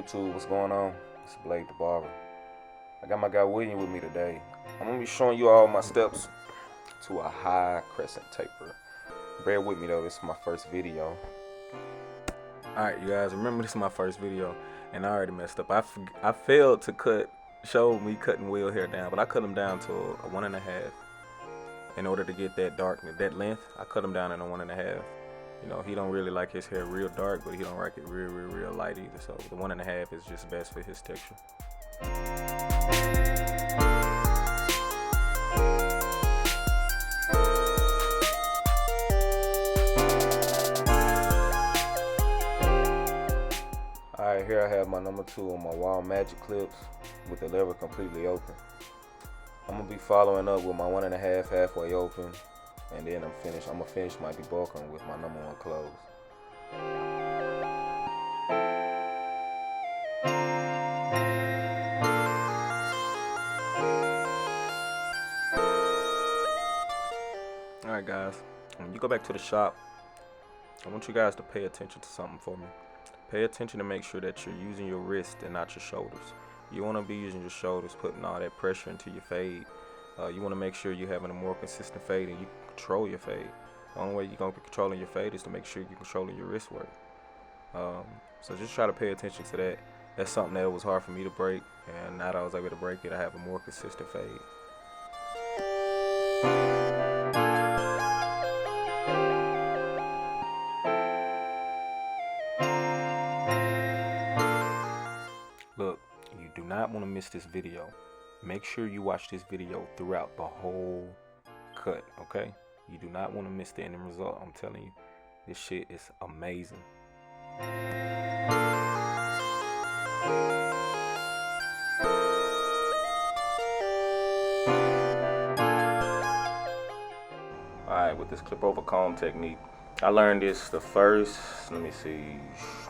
YouTube, what's going on? It's Blade the Barber. I got my guy William with me today. I'm gonna be showing you all my steps to a high crescent taper. Bear with me though, this is my first video. Alright you guys, remember this is my first video and I already messed up. I failed to show me cutting Will hair down, but I cut him down to a 1.5. In order to get that darkness, that length, I cut him down in a 1.5. You know, he don't really like his hair real dark, but he don't like it real light either. So the 1.5 is just best for his texture. Alright, here I have my number 2 on my Wild Magic clips with the lever completely open. I'm gonna be following up with my 1.5 halfway open, and then I'm gonna finish my debulking with my number 1 close. Alright guys, when you go back to the shop, I want you guys to pay attention to something for me. Pay attention to make sure that you're using your wrist and not your shoulders. You want to be using your shoulders, putting all that pressure into your fade. You want to make sure you're having a more consistent fade and you can control your fade. The only way you're going to be controlling your fade is to make sure you're controlling your wrist work. So just try to pay attention to that. That's something that was hard for me to break, and now that I was able to break it, I have a more consistent fade. Look, you do not want to miss this video. Make sure you watch this video throughout the whole cut, okay? You do not want to miss the end result. I'm telling you, this shit is amazing. Alright, with this clip over comb technique, I learned this the first, let me see,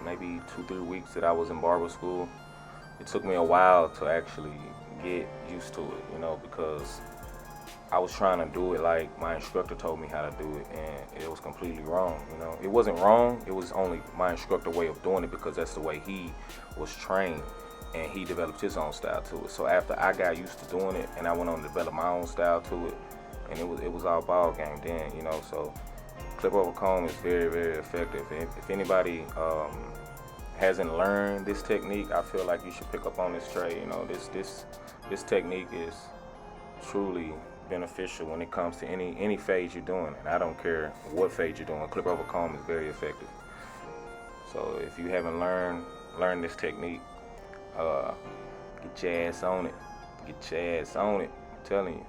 maybe 2-3 weeks that I was in barber school. It took me a while to actually get used to it, you know, because I was trying to do it like my instructor told me how to do it, and it was completely wrong, you know. It wasn't wrong, it was only my instructor way of doing it because that's the way he was trained, and he developed his own style to it. So after I got used to doing it and I went on to develop my own style to it, and it was all ball game then, you know. So clip over comb is very effective. If anybody hasn't learned this technique, I feel like you should pick up on this trade. You know, this technique is truly beneficial when it comes to any fade you're doing, and I don't care what fade you're doing. Clip over comb is very effective. So if you haven't learned this technique, get your ass on it. Get your ass on it. I'm telling you.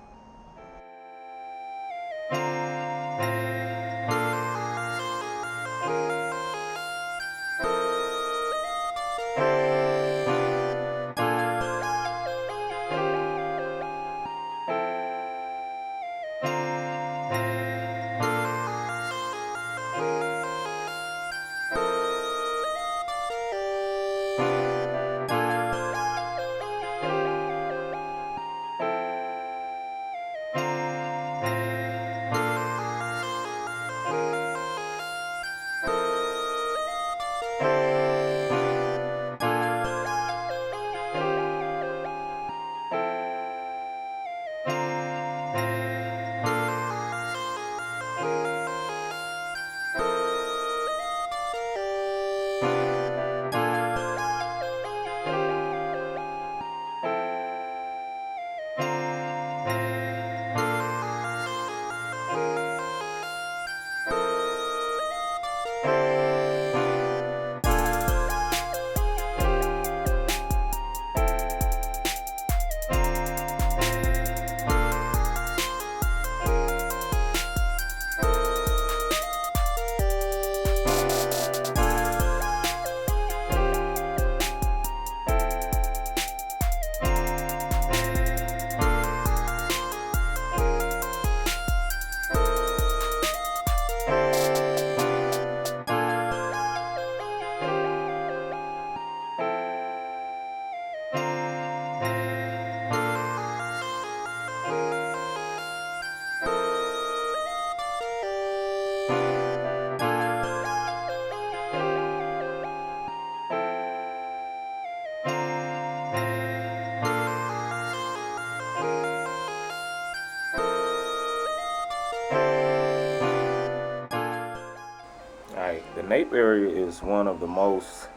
nape area is one of the most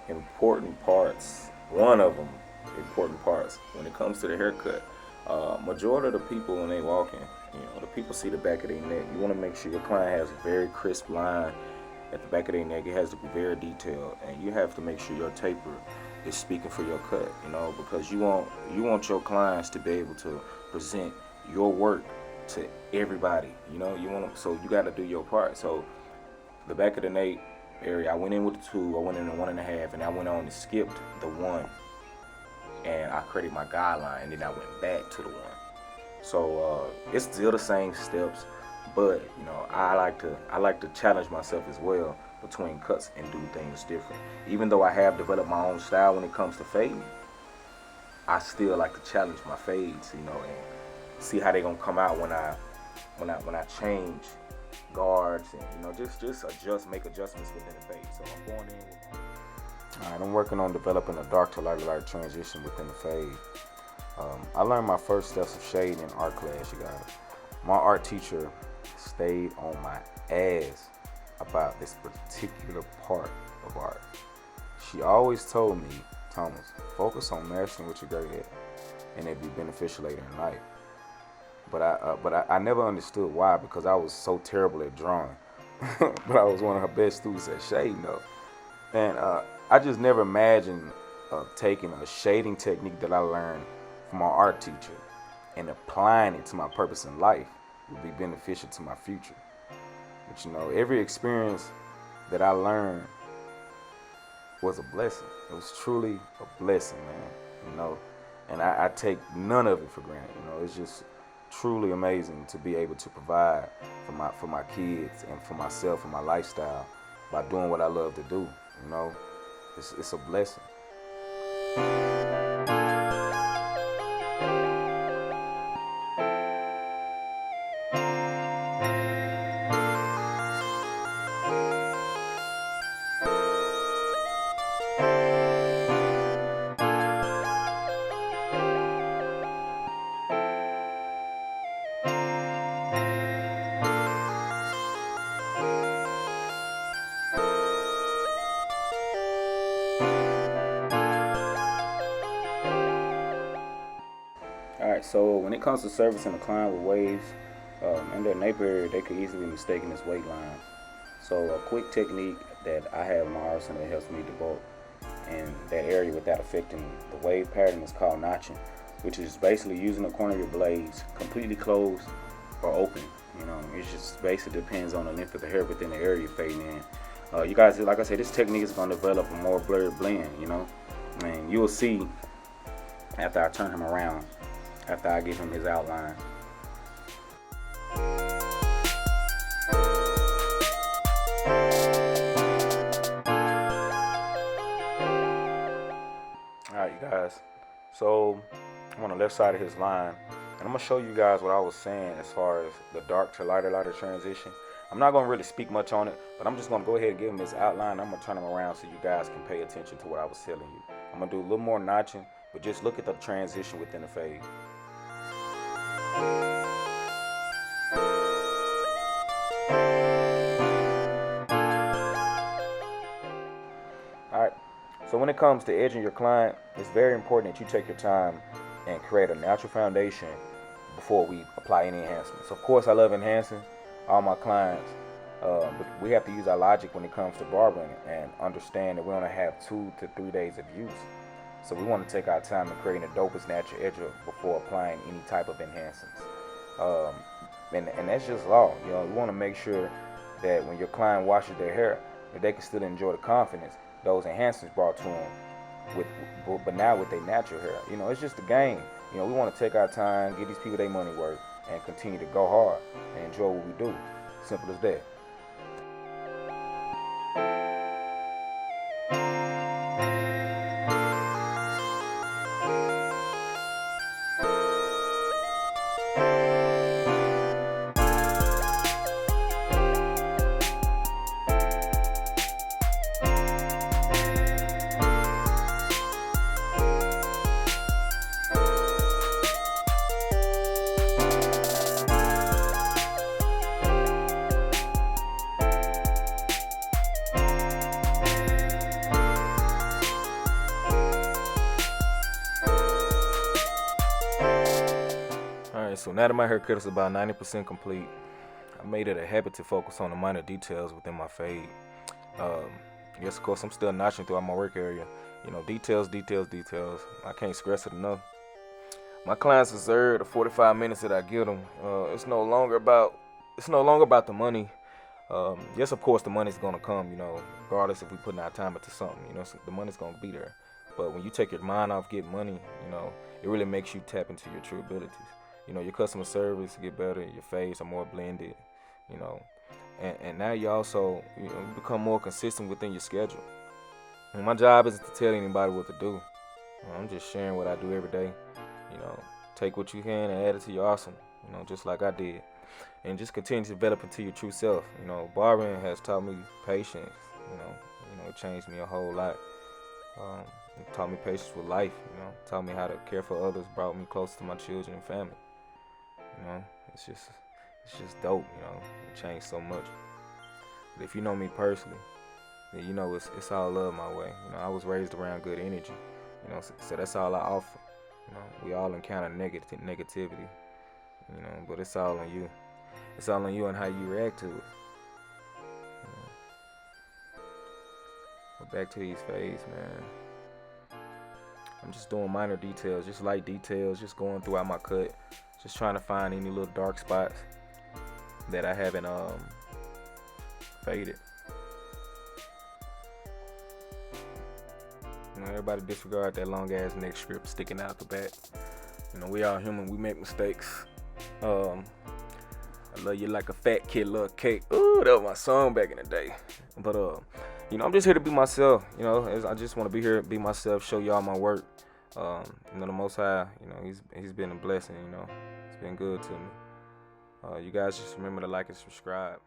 important parts. One of them important parts when it comes to the haircut. Majority of the people when they walk in, the people see the back of their neck. You want to make sure your client has a very crisp line at the back of their neck. It has to be very detailed, and you have to make sure your taper is speaking for your cut. Because you want your clients to be able to present your work to everybody. So you got to do your part. So the back of the nape area, I went in with the 2, I went in the 1.5, and I went on and skipped the 1, and I created my guideline, and then I went back to the 1. So it's still the same steps, but I like to challenge myself as well between cuts and do things different. Even though I have developed my own style when it comes to fading, I still like to challenge my fades, and see how they gonna come out when I change guards, and just make adjustments within the fade. So I'm going in with alright, I'm working on developing a dark to lighter transition within the fade. I learned my first steps of shading in art class, you guys. My art teacher stayed on my ass about this particular part of art. She always told me, Thomas, focus on mastering what you're great at, and it'd be beneficial later in life. But I never understood why, because I was so terrible at drawing. But I was one of her best students at shading, though. And I just never imagined taking a shading technique that I learned from my art teacher and applying it to my purpose in life would be beneficial to my future. But every experience that I learned was a blessing. It was truly a blessing, man. And I take none of it for granted. It's just truly amazing to be able to provide for my kids and for myself and my lifestyle by doing what I love to do. It's a blessing. Alright, so when it comes to servicing a client with waves in their nape area, they could easily be mistaken as weight lines. So a quick technique that I have in my arsenal that helps me debulk in that area without affecting the wave pattern is called notching, which is basically using the corner of your blades completely closed or open. It just basically depends on the length of the hair within the area you're fading in. You guys, like I said, this technique is going to develop a more blurred blend, and you'll see after I turn him around, after I give him his outline. Alright, you guys, so I'm on the left side of his line, and I'm going to show you guys what I was saying as far as the dark to lighter transition. I'm not going to really speak much on it, but I'm just going to go ahead and give him his outline. I'm going to turn him around so you guys can pay attention to what I was telling you. I'm going to do a little more notching, but just look at the transition within the fade. Alright, so when it comes to edging your client, it's very important that you take your time and create a natural foundation before we apply any enhancements. Of course, I love enhancing all my clients, but we have to use our logic when it comes to barbering and understand that we only have 2 to 3 days of use. So we want to take our time in creating the dopest natural edger before applying any type of enhancements. And that's just law. We want to make sure that when your client washes their hair, that they can still enjoy the confidence those enhancements brought to them, but now with their natural hair. It's just a game. We want to take our time, give these people their money worth, and continue to go hard and enjoy what we do. Simple as that. So now that my haircut is about 90% complete, I made it a habit to focus on the minor details within my fade. Yes, of course, I'm still notching throughout my work area. Details, details, details. I can't stress it enough. My clients deserve the 45 minutes that I give them. It's no longer about the money. Yes, of course, the money's gonna come. Regardless if we putting our time into something. So the money's gonna be there. But when you take your mind off getting money, it really makes you tap into your true abilities. Your customer service get better. Your fades are more blended. And now you also you become more consistent within your schedule. And my job isn't to tell anybody what to do. I'm just sharing what I do every day. Take what you can and add it to your arsenal. Just like I did, and just continue to develop into your true self. Barbering has taught me patience. It changed me a whole lot. It taught me patience with life. Taught me how to care for others. Brought me closer to my children and family. It's just dope. It changed so much. But if you know me personally, then it's all love my way. I was raised around good energy. So that's all I offer. We all encounter negativity. But it's all on you. It's all on you and how you react to it. But back to these fades, man. I'm just doing minor details, just light details, just going throughout my cut, just trying to find any little dark spots that I haven't faded. Everybody disregard that long ass neck strip sticking out the back. We all human, we make mistakes. I love you like a fat kid love cake. Ooh, that was my song back in the day. But I'm just here to be myself. I just want to be here, be myself, show y'all my work. The Most High, he's been a blessing. It's been good to me. You guys just remember to like and subscribe.